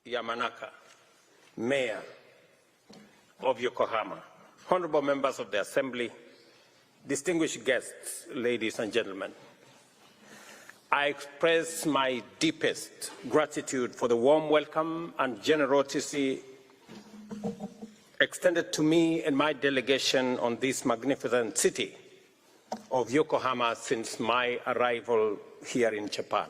Yamanaka, Mayor of Yokohama, honorable members of the Assembly, distinguished guests, ladies and gentlemen, I express my deepest gratitude for the warm welcome and generosity extended to me and my delegation on this magnificent city of Yokohama since my arrival here in Japan.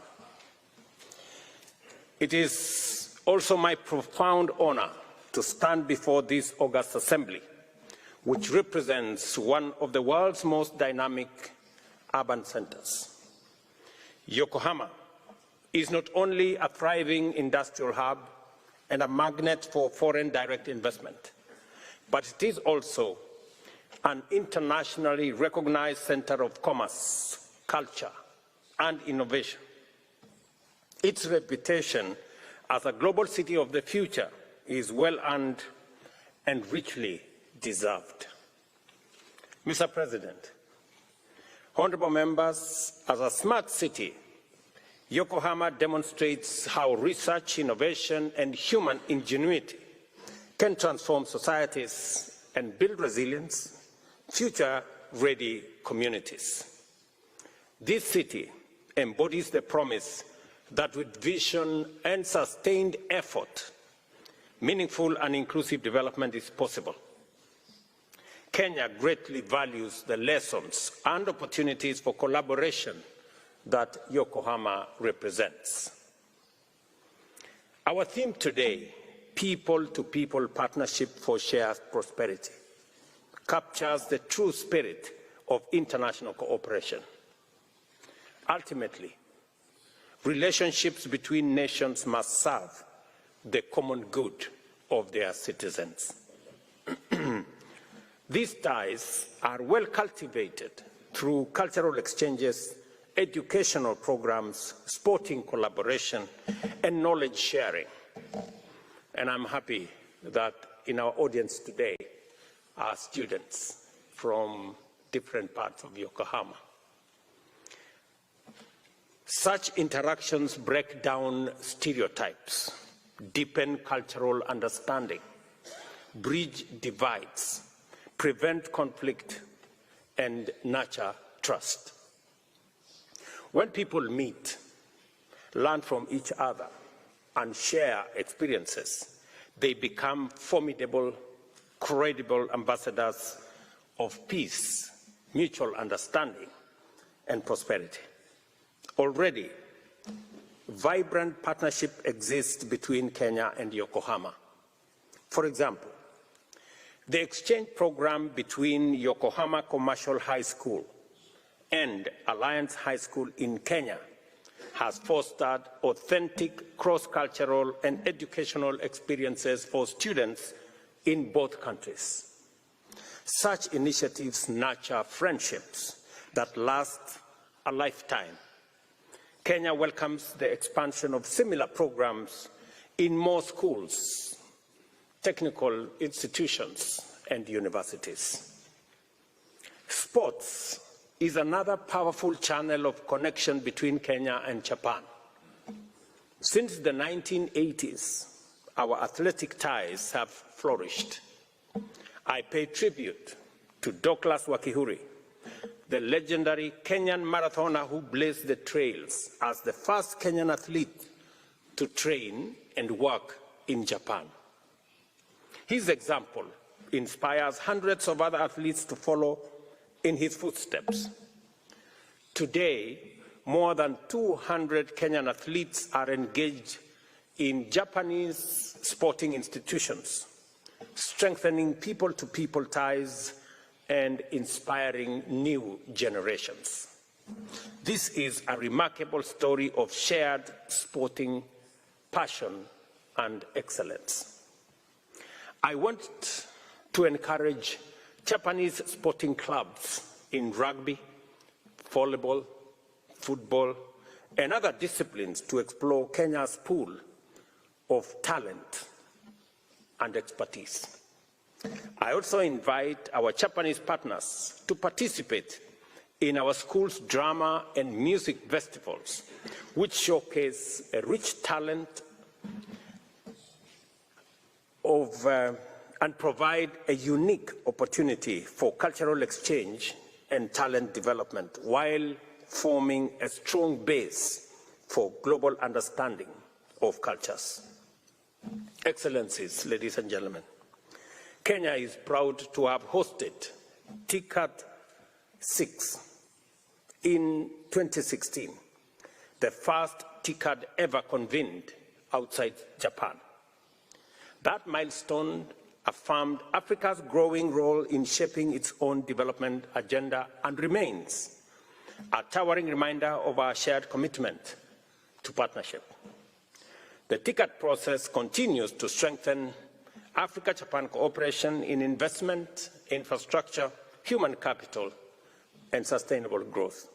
It is also my profound honor to stand before this august assembly, which represents one of the world's most dynamic urban centers. Yokohama is not only a thriving industrial hub and a magnet for foreign direct investment, but it is also an internationally recognized center of commerce, culture, and innovation. Its reputation as a global city of the future is well earned and richly deserved. Mr. President, honorable members, as a smart city, Yokohama demonstrates how research, innovation, and human ingenuity can transform societies and build resilience, future-ready communities. This city embodies the promise that with vision and sustained effort, meaningful and inclusive development is possible. Kenya greatly values the lessons and opportunities for collaboration that Yokohama represents. Our theme today, People-to-People Partnership for Shared Prosperity, captures the true spirit of international cooperation. Ultimately, relationships between nations must serve the common good of their citizens. These ties are well cultivated through cultural exchanges, educational programs, sporting collaboration, and knowledge sharing. And I'm happy that in our audience today are students from different parts of Yokohama. Such interactions break down stereotypes, deepen cultural understanding, bridge divides, prevent conflict, and nurture trust. When people meet, learn from each other, and share experiences, they become formidable, credible ambassadors of peace, mutual understanding, and prosperity. Already, vibrant partnership exists between Kenya and Yokohama. For example, the exchange program between Yokohama Commercial High School and Alliance High School in Kenya has fostered authentic cross-cultural and educational experiences for students in both countries. Such initiatives nurture friendships that last a lifetime. Kenya welcomes the expansion of similar programs in more schools, technical institutions, and universities. Sports is another powerful channel of connection between Kenya and Japan. Since the 1980s, our athletic ties have flourished. I pay tribute to Douglas Wakihuri, the legendary Kenyan marathoner who blazed the trails as the first Kenyan athlete to train and work in Japan. His example inspires hundreds of other athletes to follow in his footsteps. Today, more than 200 Kenyan athletes are engaged in Japanese sporting institutions, strengthening people-to-people ties and inspiring new generations. This is a remarkable story of shared sporting passion and excellence. I want to encourage Japanese sporting clubs in rugby, volleyball, football, and other disciplines to explore Kenya's pool of talent and expertise. I also invite our Japanese partners to participate in our school's drama and music festivals, which showcase a rich talent and provide a unique opportunity for cultural exchange and talent development while forming a strong base for global understanding of cultures. Excellencies, ladies and gentlemen, Kenya is proud to have hosted TICAD 6 in 2016, the first TICAD ever convened outside Japan. That milestone affirmed Africa's growing role in shaping its own development agenda and remains a towering reminder of our shared commitment to partnership. The TICAD process continues to strengthen Africa-Japan cooperation in investment, infrastructure, human capital, and sustainable growth.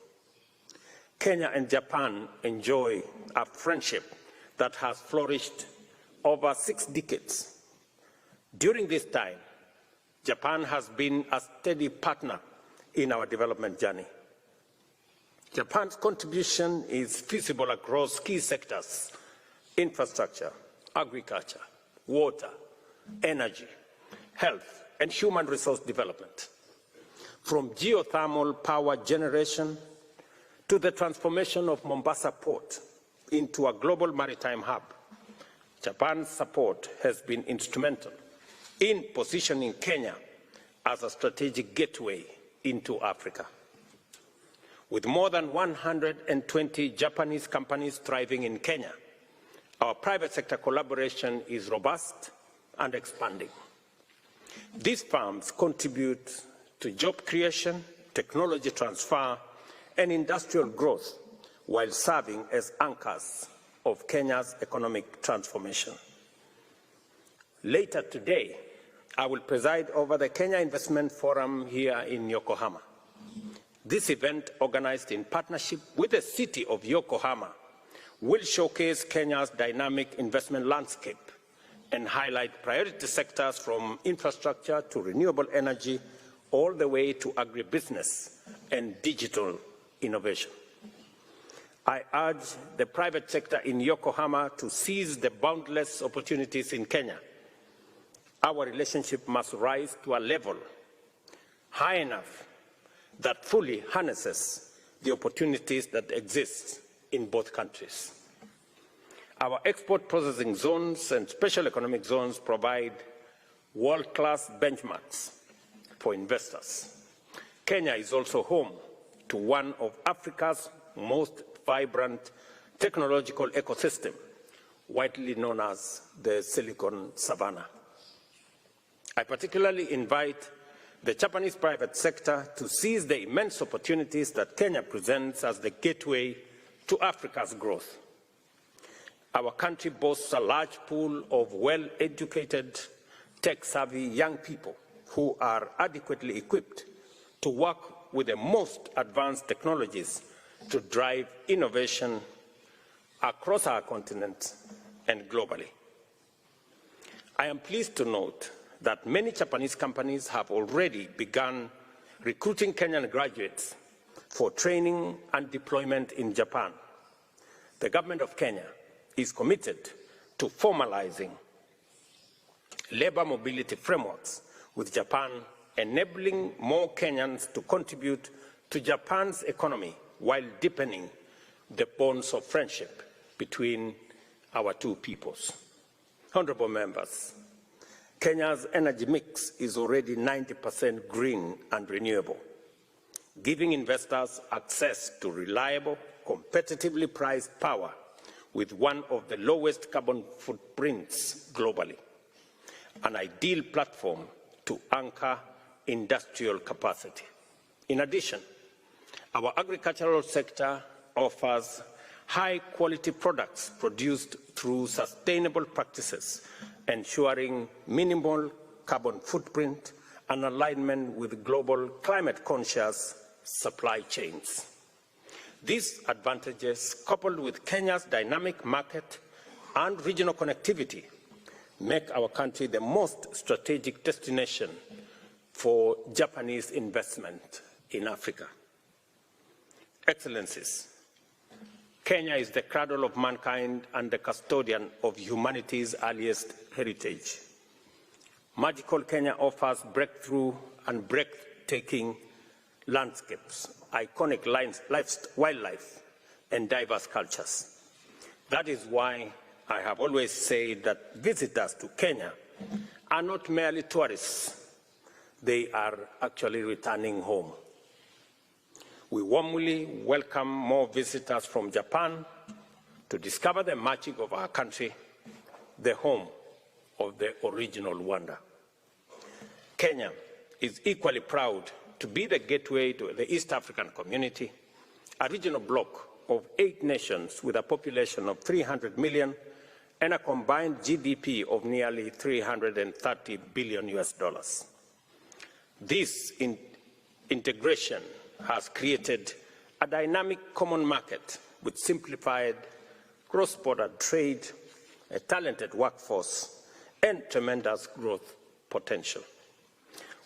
Kenya and Japan enjoy a friendship that has flourished over 6 decades. During this time, Japan has been a steady partner in our development journey. Japan's contribution is visible across key sectors: infrastructure, agriculture, water, energy, health, and human resource development. From geothermal power generation to the transformation of Mombasa Port into a global maritime hub, Japan's support has been instrumental in positioning Kenya as a strategic gateway into Africa. With more than 120 Japanese companies thriving in Kenya, our private sector collaboration is robust and expanding. These firms contribute to job creation, technology transfer, and industrial growth while serving as anchors of Kenya's economic transformation. Later today, I will preside over the Kenya Investment Forum here in Yokohama. This event, organized in partnership with the city of Yokohama, will showcase Kenya's dynamic investment landscape and highlight priority sectors from infrastructure to renewable energy, all the way to agribusiness and digital innovation. I urge the private sector in Yokohama to seize the boundless opportunities in Kenya. Our relationship must rise to a level high enough that fully harnesses the opportunities that exist in both countries. Our export processing zones and special economic zones provide world-class benchmarks for investors. Kenya is also home to one of Africa's most vibrant technological ecosystem, widely known as the Silicon Savannah. I particularly invite the Japanese private sector to seize the immense opportunities that Kenya presents as the gateway to Africa's growth. Our country boasts a large pool of well-educated, tech-savvy young people who are adequately equipped to work with the most advanced technologies to drive innovation across our continent and globally. I am pleased to note that many Japanese companies have already begun recruiting Kenyan graduates for training and deployment in Japan. The government of Kenya is committed to formalizing labor mobility frameworks with Japan, enabling more Kenyans to contribute to Japan's economy while deepening the bonds of friendship between our two peoples. Honorable members, Kenya's energy mix is already 90% green and renewable, giving investors access to reliable, competitively priced power with one of the lowest carbon footprints globally, an ideal platform to anchor industrial capacity. In addition, our agricultural sector offers high-quality products produced through sustainable practices, ensuring minimal carbon footprint and alignment with global climate-conscious supply chains. These advantages, coupled with Kenya's dynamic market and regional connectivity, make our country the most strategic destination for Japanese investment in Africa. Excellencies, Kenya is the cradle of mankind and the custodian of humanity's earliest heritage. Magical Kenya offers breakthrough and breathtaking landscapes, iconic wildlife, and diverse cultures. That is why I have always said that visitors to Kenya are not merely tourists, they are actually returning home. We warmly welcome more visitors from Japan to discover the magic of our country, the home of the original wonder. Kenya is equally proud to be the gateway to the East African community, a regional bloc of 8 nations with a population of 300 million and a combined GDP of nearly $330 billion US. This integration has created a dynamic common market with simplified cross-border trade, a talented workforce, and tremendous growth potential.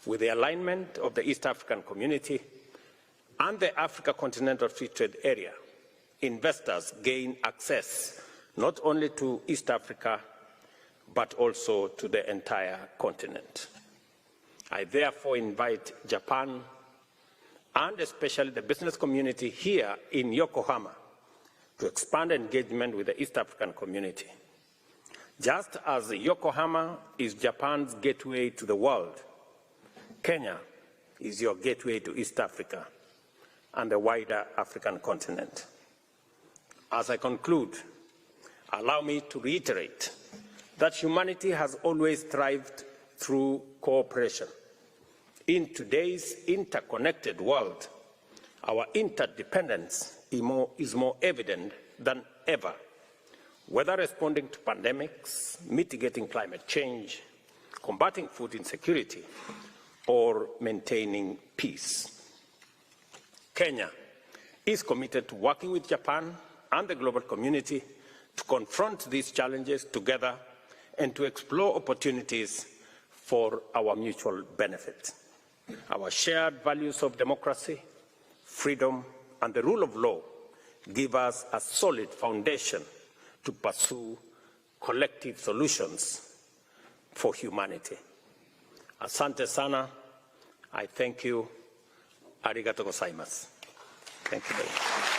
With the alignment of the East African community and the Africa Continental Free Trade Area, investors gain access not only to East Africa, but also to the entire continent. I therefore invite Japan, and especially the business community here in Yokohama, to expand engagement with the East African community. Just as Yokohama is Japan's gateway to the world, Kenya is your gateway to East Africa and the wider African continent. As I conclude, allow me to reiterate that humanity has always thrived through cooperation. In today's interconnected world, our interdependence is more evident than ever, whether responding to pandemics, mitigating climate change, combating food insecurity, or maintaining peace. Kenya is committed to working with Japan and the global community to confront these challenges together and to explore opportunities for our mutual benefit. Our shared values of democracy, freedom, and the rule of law give us a solid foundation to pursue collective solutions for humanity. Asante sana. I thank you. Arigato gozaimasu. Thank you very much.